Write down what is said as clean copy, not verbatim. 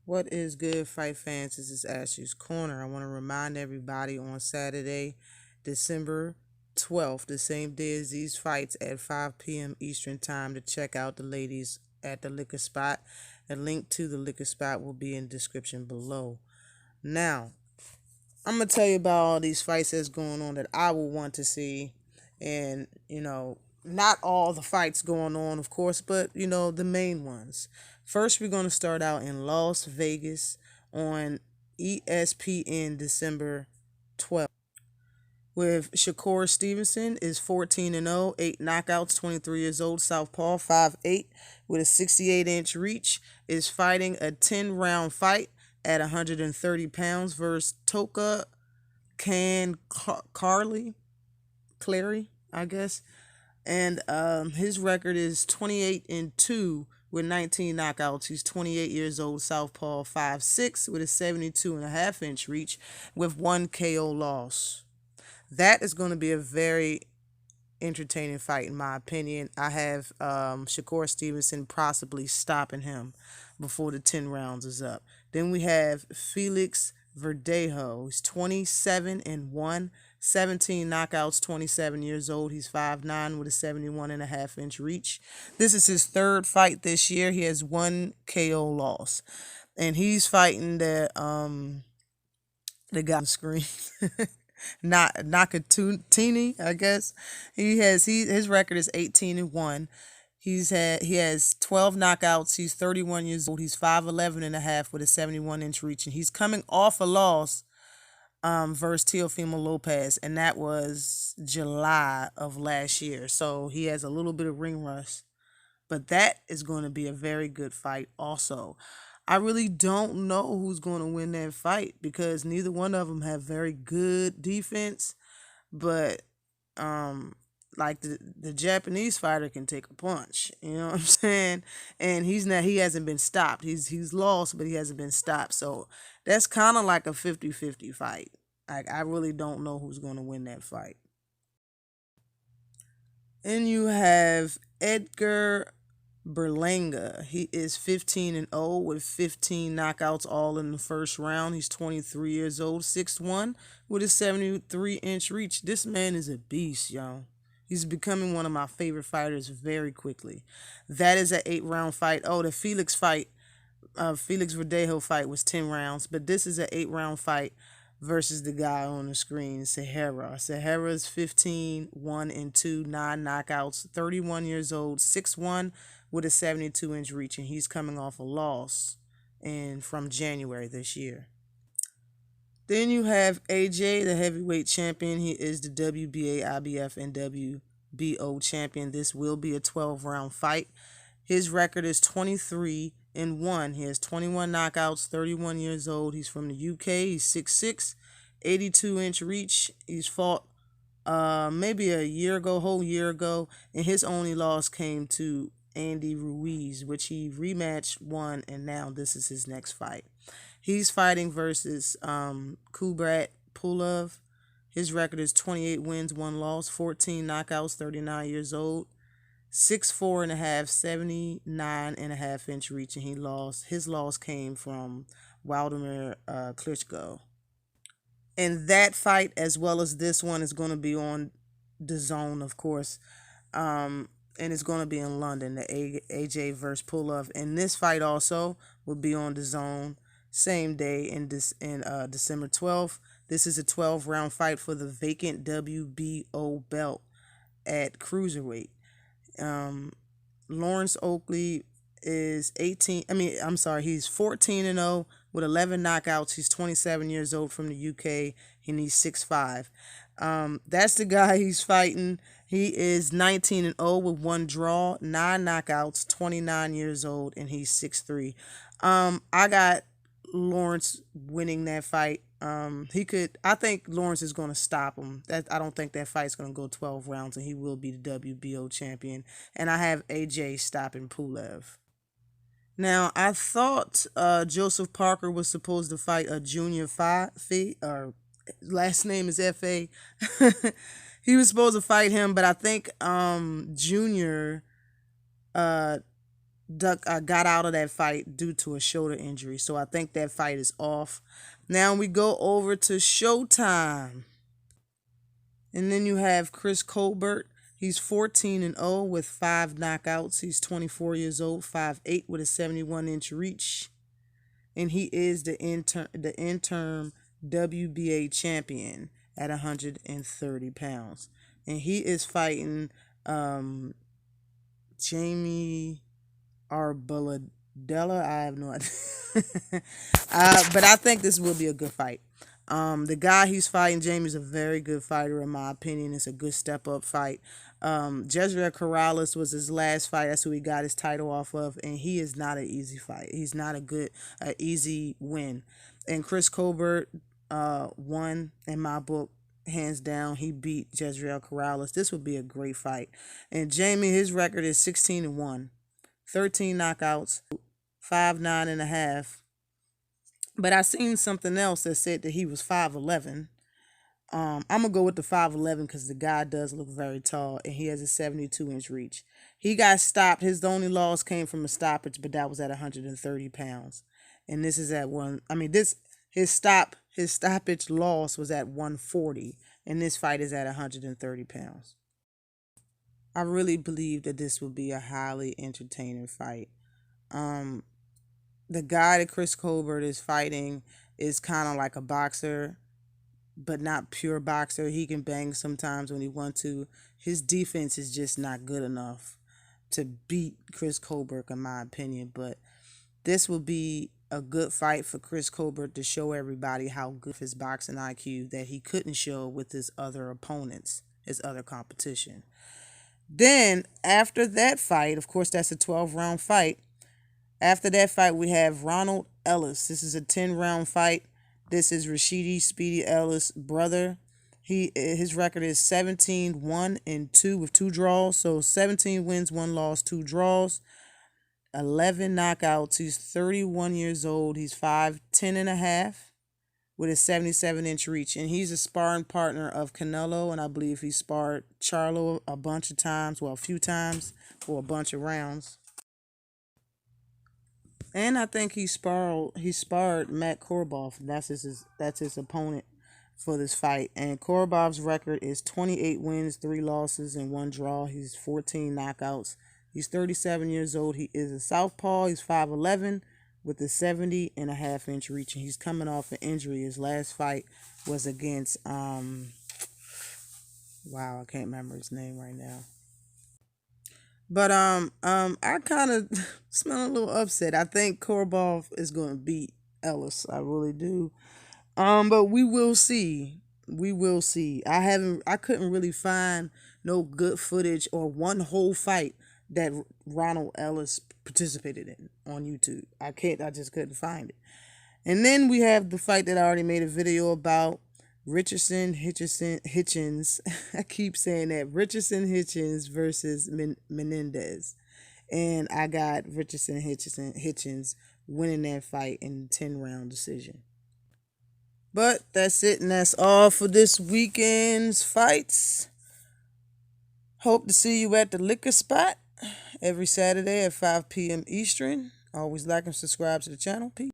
What is good, fight fans? This is Ashley's Corner. I want to remind everybody on Saturday, December 12th, the same day as these fights at 5 p.m. Eastern Time, to check out the ladies at the liquor spot. A link to the liquor spot will be in the description below. Now, I'm going to tell you about all these fights that's going on that I will want to see. And, not all the fights going on, of course, but, the main ones. First, we're going to start out in Las Vegas on ESPN December 12th. With Shakur Stevenson is 14-0, 8 knockouts, 23 years old, southpaw, 5'8", with a 68-inch reach, is fighting a 10-round fight at 130 pounds versus Toka Clary, I guess. And his record is 28-2 with 19 knockouts. He's 28 years old, southpaw, 5'6", with a 72.5-inch reach, with one KO loss. That is going to be a very entertaining fight, in my opinion. I have Shakur Stevenson possibly stopping him before the 10 rounds is up. Then we have Felix Verdejo. He's 27-1, 17 knockouts, 27 years old. He's 5'9", with a 71.5-inch reach. This is his third fight this year. He has one KO loss. And he's fighting the guy on the screen. Not Nakatini, I guess. His record is 18-1. He has 12 knockouts. He's 31 years old. He's 5'11.5 with a 71-inch reach, and he's coming off a loss versus Teofimo Lopez, and that was July of last year. So he has a little bit of ring rust, but that is going to be a very good fight also. I really don't know who's going to win that fight because neither one of them have very good defense. But like the Japanese fighter can take a punch, you know what I'm saying? And he hasn't been stopped. He's lost, but he hasn't been stopped. So that's kind of like a 50-50 fight. I really don't know who's going to win that fight. And you have Edgar Berlanga. He is 15-0 with 15 knockouts all in the first round. He's 23 years old, 6'1", with a 73-inch reach. This man is a beast, y'all. He's becoming one of my favorite fighters very quickly. That is an 8-round fight. Oh, the Felix Verdejo fight was 10 rounds, but this is an 8-round fight versus the guy on the screen, Sahara. Sahara's 15-1-2, 9 knockouts, 31 years old, 6'1", with a 72-inch reach, and he's coming off a loss from January this year. Then you have AJ, the heavyweight champion. He is the WBA, IBF, and WBO champion. This will be a 12-round fight. His record is 23-1. He has 21 knockouts, 31 years old. He's from the UK. He's 6'6", 82-inch reach. He's fought maybe whole year ago, and his only loss came to Andy Ruiz, which he rematched, won, and now this is his next fight. He's fighting versus Kubrat Pulev. His record is 28 wins, 1 loss, 14 knockouts, 39 years old, 6'4.5", 79.5-inch reach, and his loss came from Waldemar Klitschko. And that fight, as well as this one, is going to be on DAZN, of course. And it's going to be in London, the AJ versus Pulev. And this fight also will be on DAZN same day in December 12th. This is a 12-round fight for the vacant WBO belt at cruiserweight. Lawrence Oakley is he's 14-0 with 11 knockouts. He's 27 years old, from the UK, and he's 6'5". That's the guy he's fighting. He is 19-0 with 1 draw, 9 knockouts, 29 years old, and he's 6'3". I got Lawrence winning that fight. I think Lawrence is going to stop him. I don't think that fight's going to go 12 rounds, and he will be the WBO champion. And I have AJ stopping Pulev. Now, I thought Joseph Parker was supposed to fight a Junior Fee, or last name is F.A. He was supposed to fight him, but I think Junior got out of that fight due to a shoulder injury. So I think that fight is off. Now we go over to Showtime. And then you have Chris Colbert. He's 14-0 with 5 knockouts. He's 24 years old, 5'8" with a 71-inch reach. And he is the interim WBA champion at 130 pounds. And he is fighting Jamie Arbuladella. I have no idea. But I think this will be a good fight. The guy he's fighting, Jamie's a very good fighter in my opinion. It's a good step up fight. Jezreel Corrales was his last fight. That's who he got his title off of, and he is not an easy fight. He's not a easy win. And Chris Colbert won in my book, hands down. He beat Jezreel Corrales. This would be a great fight. And Jamie, his record is 16-1, 13 knockouts, 5'9.5". But I seen something else that said that he was 5'11". I'm gonna go with the 5'11" because the guy does look very tall and he has a 72-inch reach. He got stopped. His only loss came from a stoppage, but that was at 130 pounds. And this is at one. I mean, his stoppage loss was at 140, and this fight is at 130 pounds. I really believe that this will be a highly entertaining fight. The guy that Chris Colbert is fighting is kind of like a boxer, but not pure boxer. He can bang sometimes when he wants to. His defense is just not good enough to beat Chris Colbert, in my opinion. But this will be a good fight for Chris Colbert to show everybody how good his boxing IQ that he couldn't show with his other opponents, his other competition. Then, after that fight, of course, that's a 12-round fight. After that fight, we have Ronald Ellis. This is a 10-round fight. This is Rashidi Speedy Ellis' brother. His record is 17-1-2 with 2 draws. So 17 wins, 1 loss, 2 draws, 11 knockouts. He's 31 years old. He's 5'10.5" with a 77-inch reach. And he's a sparring partner of Canelo, and I believe he sparred Charlo a bunch of times, well, a few times for a bunch of rounds. And I think he sparred Matt Korobov. That's his opponent for this fight. And Korobov's record is 28 wins, 3 losses, and 1 draw. He's 14 knockouts. He's 37 years old. He is a southpaw. He's 5'11" with a 70.5-inch reach. And he's coming off an injury. His last fight was against wow, I can't remember his name right now. But I kind of smell a little upset. I think Korobov is going to beat Ellis. I really do. But we will see. We will see. I couldn't really find no good footage or one whole fight that Ronald Ellis participated in on YouTube. I just couldn't find it. And then we have the fight that I already made a video about. Hitchens. I keep saying that. Richardson Hitchens versus Menendez. And I got Richardson Hitchens winning that fight in 10-round decision. But that's it, and that's all for this weekend's fights. Hope to see you at the liquor spot every Saturday at 5 p.m. Eastern. Always like and subscribe to the channel. Peace.